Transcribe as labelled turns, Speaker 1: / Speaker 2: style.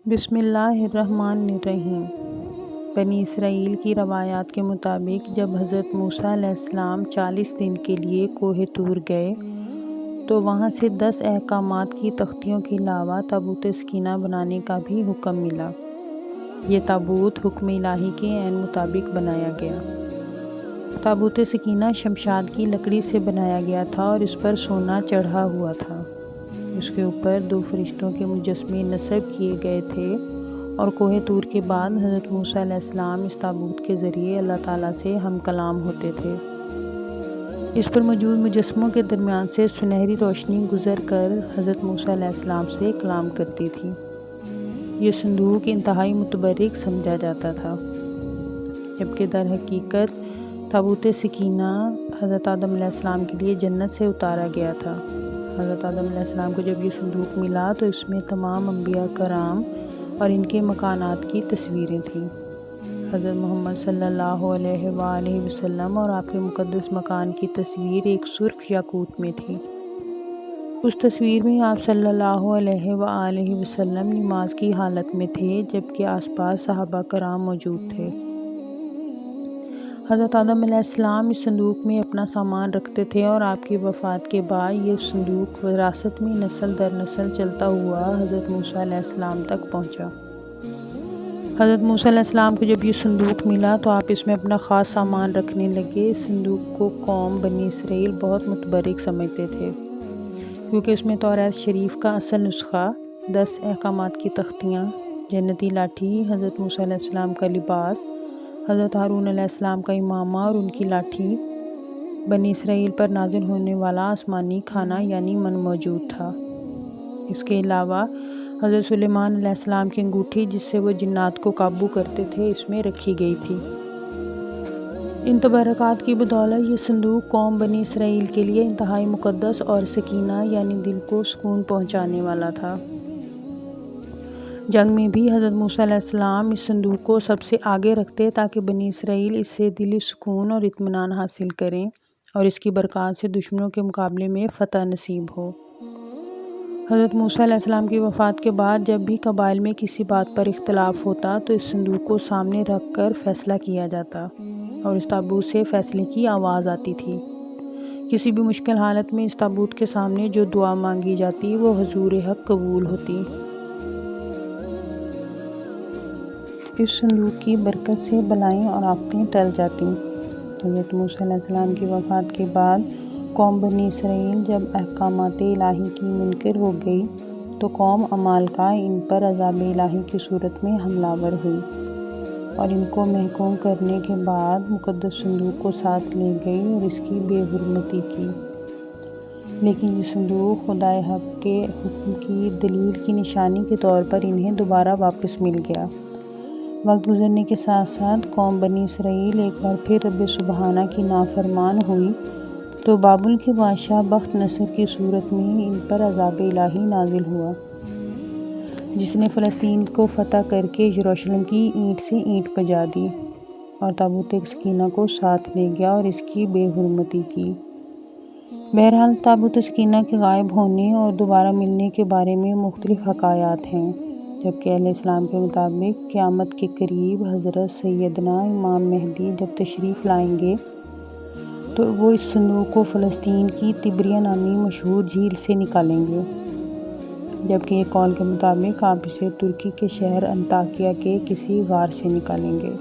Speaker 1: بسم اللہ الرحمن الرحیم۔ بنی اسرائیل کی روایات کے مطابق جب حضرت موسیٰ علیہ السلام 40 دن کے لیے کوہ طور گئے تو وہاں سے 10 احکامات کی تختیوں کے علاوہ تابوت سکینہ بنانے کا بھی حکم ملا۔ یہ تابوت حکم الہی کے عین مطابق بنایا گیا۔ تابوت سکینہ شمشاد کی لکڑی سے بنایا گیا تھا اور اس پر سونا چڑھا ہوا تھا۔ اس کے اوپر 2 فرشتوں کے مجسمے نصب کیے گئے تھے اور کوہ طور کے بعد حضرت موسیٰ علیہ السلام اس تابوت کے ذریعے اللہ تعالیٰ سے ہم کلام ہوتے تھے۔ اس پر موجود مجسموں کے درمیان سے سنہری روشنی گزر کر حضرت موسیٰ علیہ السلام سے کلام کرتی تھی۔ یہ صندوق انتہائی متبرک سمجھا جاتا تھا، جبکہ در حقیقت تابوت سکینہ حضرت آدم علیہ السلام کے لیے جنت سے اتارا گیا تھا۔ حضرت آدم علیہ السلام کو جب یہ صندوق ملا تو اس میں تمام انبیاء کرام اور ان کے مکانات کی تصویریں تھیں۔ حضرت محمد صلی اللہ علیہ وآلہ وسلم اور آپ کے مقدس مکان کی تصویر ایک سرخ یاقوت میں تھی۔ اس تصویر میں آپ صلی اللہ علیہ وآلہ وسلم نماز کی حالت میں تھے، جبکہ آس پاس صحابہ کرام موجود تھے۔ حضرت آدم علیہ السلام اس صندوق میں اپنا سامان رکھتے تھے اور آپ کی وفات کے بعد یہ صندوق وراثت میں نسل در نسل چلتا ہوا حضرت موسیٰ علیہ السلام تک پہنچا۔ حضرت موسیٰ علیہ السلام کو جب یہ صندوق ملا تو آپ اس میں اپنا خاص سامان رکھنے لگے۔ اس صندوق کو قوم بنی اسرائیل بہت متبرک سمجھتے تھے، کیونکہ اس میں توراۃ شریف کا اصل نسخہ، 10 احکامات کی تختیاں، جنتی لاٹھی، حضرت موسیٰ علیہ السلام کا لباس، حضرت ہارون علیہ السلام کا امامہ اور ان کی لاٹھی، بنی اسرائیل پر نازل ہونے والا آسمانی کھانا یعنی من موجود تھا۔ اس کے علاوہ حضرت سلیمان علیہ السلام کی انگوٹھی، جس سے وہ جنات کو قابو کرتے تھے، اس میں رکھی گئی تھی۔ ان تبرکات کی بدولت یہ صندوق قوم بنی اسرائیل کے لیے انتہائی مقدس اور سکینہ یعنی دل کو سکون پہنچانے والا تھا۔ جنگ میں بھی حضرت موسیٰ علیہ السلام اس صندوق کو سب سے آگے رکھتے تاکہ بنی اسرائیل اس سے دلی سکون اور اطمینان حاصل کریں اور اس کی برکات سے دشمنوں کے مقابلے میں فتح نصیب ہو۔ حضرت موسیٰ علیہ السلام کی وفات کے بعد جب بھی قبائل میں کسی بات پر اختلاف ہوتا تو اس صندوق کو سامنے رکھ کر فیصلہ کیا جاتا اور اس تابوت سے فیصلے کی آواز آتی تھی۔ کسی بھی مشکل حالت میں اس تابوت کے سامنے جو دعا مانگی جاتی وہ حضور حق قبول ہوتی۔ اس صندوق کی برکت سے بلائیں اور آفتیں ٹل جاتیں۔ حضرت موسیٰ علیہ السلام کی وفات کے بعد قوم بنی اسرائیل جب احکامات الہی کی منکر ہو گئی تو قوم عمالقہ ان پر عذاب الہی کی صورت میں حملہ ور ہوئی اور ان کو محکوم کرنے کے بعد مقدس صندوق کو ساتھ لے گئی اور اس کی بے حرمتی کی۔ لیکن یہ صندوق خدائے حق کے حکم کی دلیل کی نشانی کے طور پر انہیں دوبارہ واپس مل گیا۔ وقت گزرنے کے ساتھ ساتھ قوم بنی اسرائیل ایک بار پھر رب سبحانہ کی نافرمان ہوئی تو بابل کے بادشاہ بخت نصر کی صورت میں ان پر عذاب الہی نازل ہوا، جس نے فلسطین کو فتح کر کے یروشلم کی اینٹ سے اینٹ بجا دی اور تابوت سکینہ کو ساتھ لے گیا اور اس کی بے حرمتی کی۔ بہرحال تابوت سکینہ کے غائب ہونے اور دوبارہ ملنے کے بارے میں مختلف حکایات ہیں، جبکہ اہل اسلام کے مطابق قیامت کے قریب حضرت سیدنا امام مہدی جب تشریف لائیں گے تو وہ اس صندوق کو فلسطین کی تبریہ نامی مشہور جھیل سے نکالیں گے، جبکہ ایک قول کے مطابق آپ اسے ترکی کے شہر انطاکیہ کے کسی غار سے نکالیں گے۔